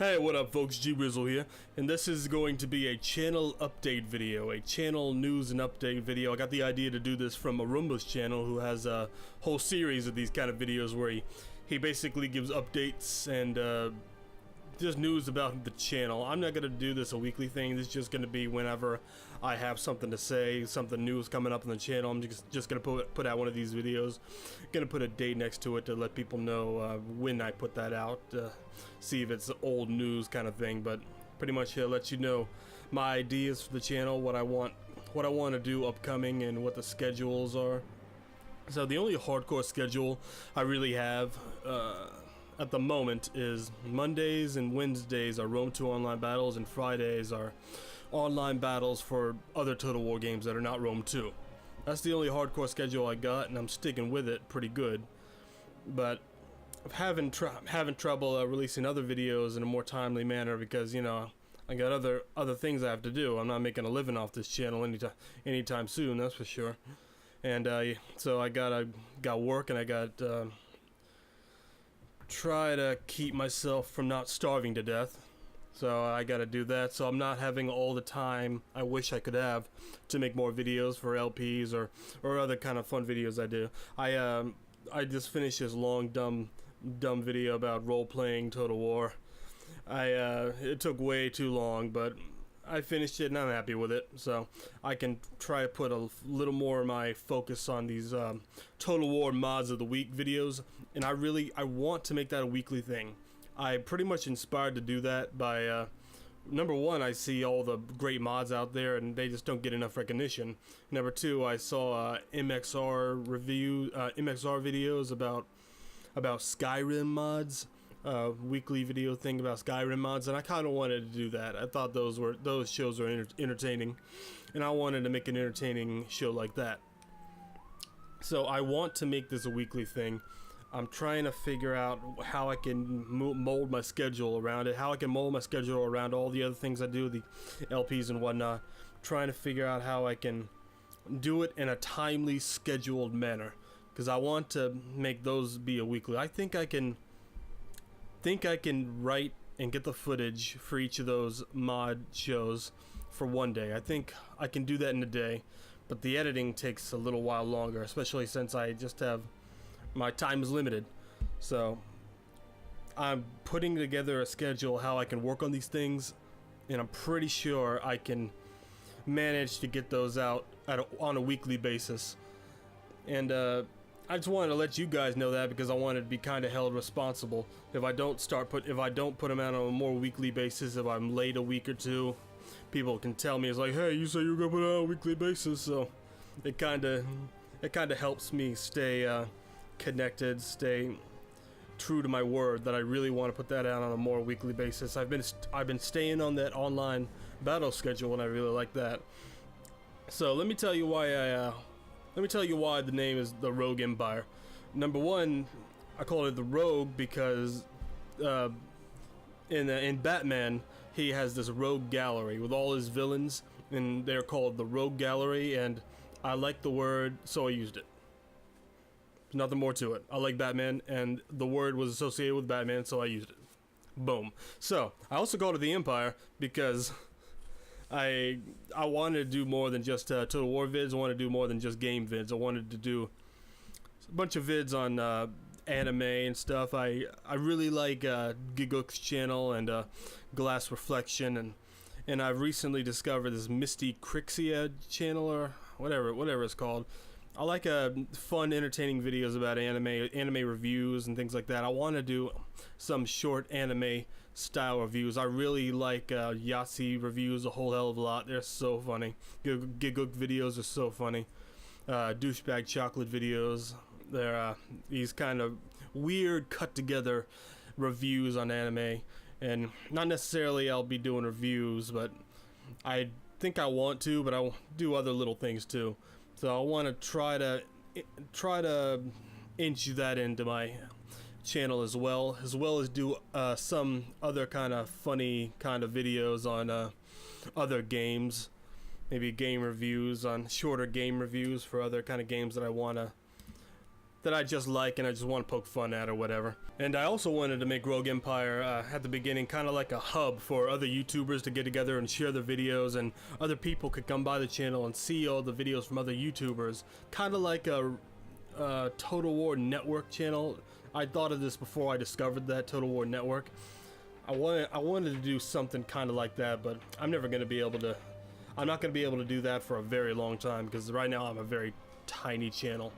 Hey, what up folks, G-Wizzle here, and this is going to be a channel update video, a channel news and update video. I got the idea to do this from Arumba's channel, who has a whole series of these kind of videos where he basically gives updates and just news about the channel. I'm not going to do this a weekly thing. This is just going to be whenever I have something to say, something new is coming up on the channel. I'm just going to put out one of these videos. Going to put a date next to it to let people know when I put that out, see if it's old news kind of thing, but pretty much let you know my ideas for the channel, what I want to do upcoming, and what the schedules are. So the only hardcore schedule I really have at the moment is Mondays and Wednesdays are Rome 2 online battles, and Fridays are online battles for other Total War games that are not Rome 2. That's the only hardcore schedule I got, and I'm sticking with it pretty good. But I'm having trouble releasing other videos in a more timely manner because, you know, I got other things I have to do. I'm not making a living off this channel anytime soon, that's for sure. And so I got work, and I got try to keep myself from not starving to death, so I gotta do that. So I'm not having all the time I wish I could have to make more videos for LPs or other kind of fun videos I do. I just finished this long dumb video about role-playing Total War. It took way too long, but I finished it and I'm happy with it, so I can try to put a little more of my focus on these Total War Mods of the Week videos, and I want to make that a weekly thing. I'm pretty much inspired to do that by number one, I see all the great mods out there and they just don't get enough recognition. Number two, I saw MXR videos about Skyrim mods. Weekly video thing about Skyrim mods, and I kind of wanted to do that. I thought those shows were entertaining, and I wanted to make an entertaining show like that. So I want to make this a weekly thing. I'm trying to figure out how I can mold my schedule around it, how I can mold my schedule around all the other things I do, the LPs and whatnot. Trying to figure out how I can do it in a timely, scheduled manner, because I want to make those be a weekly. I think I can write and get the footage for each of those mod shows for one day. I think I can do that in a day, but the editing takes a little while longer, especially since I just have my time is limited. So I'm putting together a schedule how I can work on these things, and I'm pretty sure I can manage to get those out on a weekly basis. And I just wanted to let you guys know that, because I wanted to be kind of held responsible if I don't put them out on a more weekly basis. If I'm late a week or two, people can tell me, it's like, hey, you said you were gonna put it out on a weekly basis. So it kind of helps me stay connected, stay true to my word that I really want to put that out on a more weekly basis. I've been staying on that online battle schedule, and I really like that. So let me tell you why the name is the Rogue Empire. Number one, I call it the Rogue because in Batman, he has this Rogue Gallery with all his villains, and they're called the Rogue Gallery, and I like the word, so I used it. There's nothing more to it. I like Batman, and the word was associated with Batman, so I used it. Boom. So, I also called it the Empire because I wanted to do more than just Total War vids. I wanted to do more than just game vids. I wanted to do a bunch of vids on anime and stuff. I really like Gigook's channel and Glass Reflection, and I've recently discovered this Misty Crixia channel, or whatever it's called. I like fun, entertaining videos about anime reviews and things like that. I want to do some short anime style reviews. I really like Yahtzee reviews a whole hell of a lot. They're so funny. Gigook videos are so funny. Douchebag chocolate videos. They're these kind of weird, cut together reviews on anime, and not necessarily I'll be doing reviews, but I think I want to, but I'll do other little things too. So I want to try to inch that into my channel as well as do some other kind of funny kind of videos on other games, maybe game reviews, on shorter game reviews for other kind of games that I want to that I just like and I just want to poke fun at or whatever. And I also wanted to make Rogue Empire at the beginning kind of like a hub for other YouTubers to get together and share their videos, and other people could come by the channel and see all the videos from other YouTubers, kind of like a Total War Network channel. I thought of this before I discovered that Total War Network. I wanted to do something kind of like that, but I'm not going to be able to do that for a very long time, because right now I'm a very tiny channel.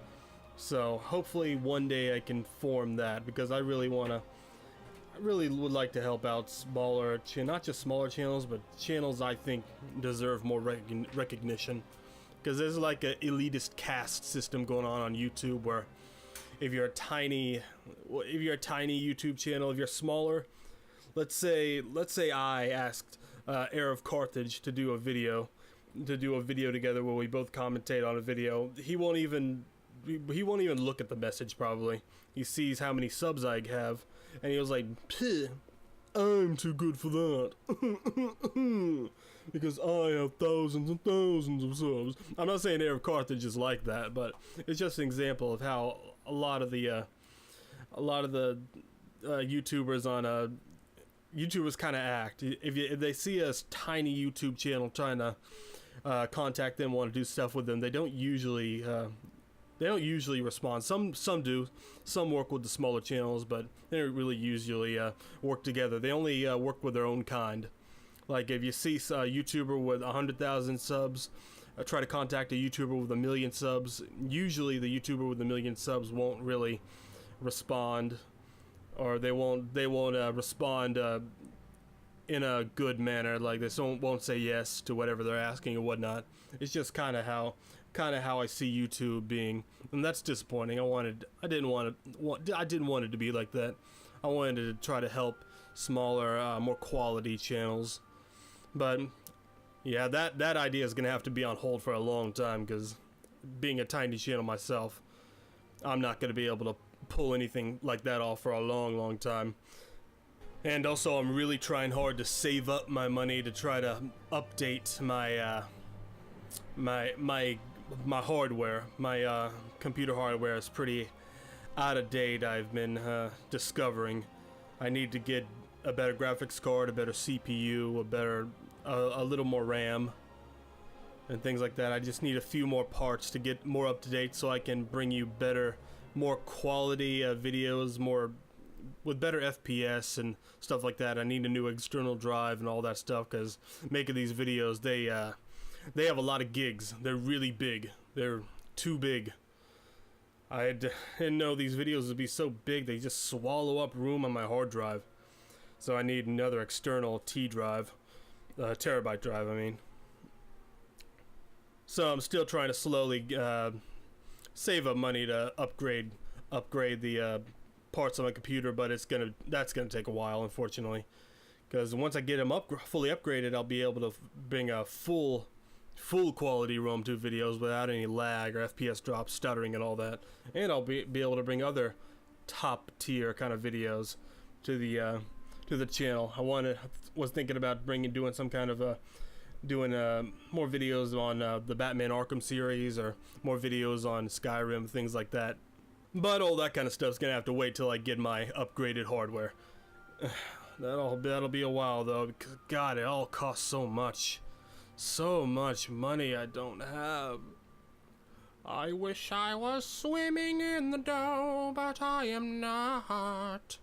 So hopefully one day I can form that, because I really would like to help out smaller, not just smaller channels, but channels I think deserve more recognition. Because there's like an elitist caste system going on YouTube, where if you're a tiny YouTube channel, if you're smaller, let's say I asked Heir of Carthage to do a video together where we both commentate on a video, he won't even look at the message. Probably he sees how many subs I have, and he was like, I'm too good for that because I have thousands and thousands of subs. I'm not saying Heir of Carthage is like that, but it's just an example of how a lot of the YouTubers kind of act. If they see a tiny YouTube channel trying to contact them, want to do stuff with them, they don't usually respond. Some do. Some work with the smaller channels, but they don't really usually work together. They only work with their own kind. Like if you see a YouTuber with 100,000 subs try to contact a YouTuber with 1 million subs, usually the YouTuber with 1 million subs won't really respond, or they won't respond in a good manner. Like they won't say yes to whatever they're asking or whatnot. It's just kind of how I see YouTube being, and that's disappointing. I didn't want it to be like that. I wanted to try to help smaller, more quality channels. But yeah, that idea is gonna have to be on hold for a long time, because being a tiny channel myself, I'm not gonna be able to pull anything like that off for a long time. And also, I'm really trying hard to save up my money to try to update my my hardware. My computer hardware is pretty out of date, I've been discovering. I need to get a better graphics card, a better CPU, a little more RAM, and things like that. I just need a few more parts to get more up to date, so I can bring you better, more quality videos, with better FPS and stuff like that. I need a new external drive and all that stuff, because making these videos, they have a lot of gigs. They're really big. They're too big. I didn't know these videos would be so big. They just swallow up room on my hard drive. So I need another external T drive, terabyte drive, I mean. So I'm still trying to slowly save up money to upgrade the parts on my computer, but that's gonna take a while, unfortunately. Because once I get them fully upgraded, I'll be able to bring a full quality ROM 2 videos without any lag or FPS drops, stuttering, and all that. And I'll be able to bring other top tier kind of videos to the channel. Was thinking about doing some kind of more videos on the Batman Arkham series, or more videos on Skyrim, things like that. But all that kind of stuff's gonna have to wait till I get my upgraded hardware. That'll be a while though, because God, it all costs so much. So much money I don't have. I wish I was swimming in the dough, but I am not.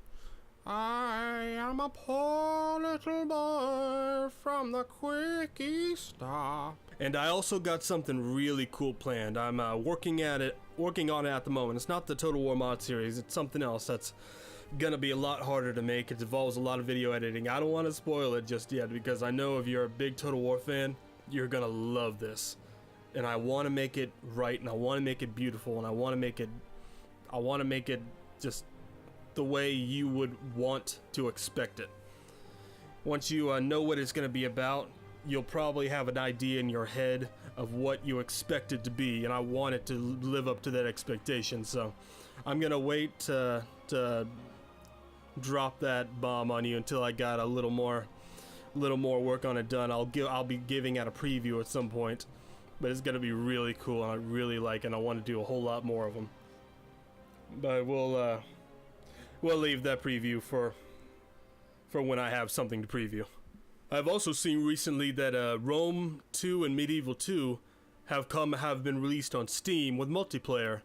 I am a poor little boy from the quickie stop. And I also got something really cool planned. I'm working on it at the moment. It's not the Total War mod series. It's something else that's gonna be a lot harder to make. It involves a lot of video editing. I don't want to spoil it just yet, because I know if you're a big Total War fan, you're gonna love this. And I want to make it right, and I want to make it beautiful, and I want to make it just the way you would want to expect it. Once you know what it's going to be about, you'll probably have an idea in your head of what you expect it to be, and I want it to live up to that expectation. So I'm gonna wait to drop that bomb on you until I got a little more work on it done. I'll be giving out a preview at some point, but it's gonna be really cool, and I really like it, and I want to do a whole lot more of them. But we'll leave that preview for when I have something to preview. I've also seen recently that Rome 2 and Medieval 2 have been released on Steam with multiplayer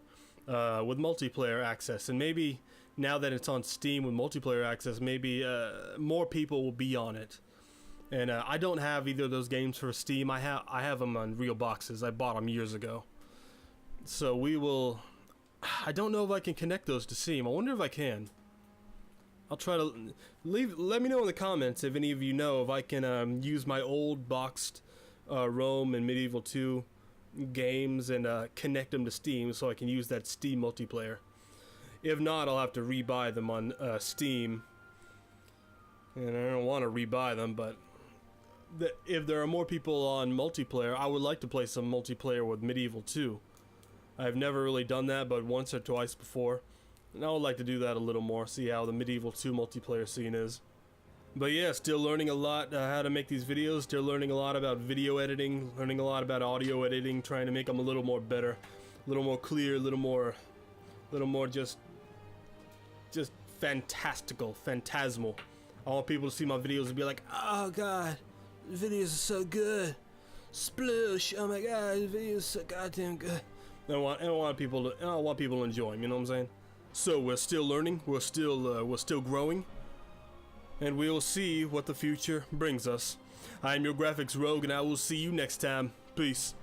access, and maybe now that it's on Steam with multiplayer access, maybe more people will be on it. And I don't have either of those games for Steam. I have them on real boxes. I bought them years ago. So I don't know if I can connect those to Steam. I wonder if I can. I'll try to let me know in the comments if any of you know if I can use my old boxed Rome and Medieval 2 games and connect them to Steam so I can use that Steam multiplayer. If not, I'll have to rebuy them on Steam. And I don't want to rebuy them, but if there are more people on multiplayer, I would like to play some multiplayer with Medieval 2. I've never really done that, but once or twice before. And I would like to do that a little more, see how the Medieval 2 multiplayer scene is. But yeah, still learning a lot how to make these videos, still learning a lot about video editing, learning a lot about audio editing, trying to make them a little more better, a little more clear, a little more just fantastical, phantasmal. I want people to see my videos and be like, oh god, the videos are so good. Sploosh, oh my god, the videos are so goddamn good. I want people to enjoy them, you know what I'm saying? So we're still learning, we're still growing, and we'll see what the future brings us. I'm your graphics rogue, and I will see you next time. Peace.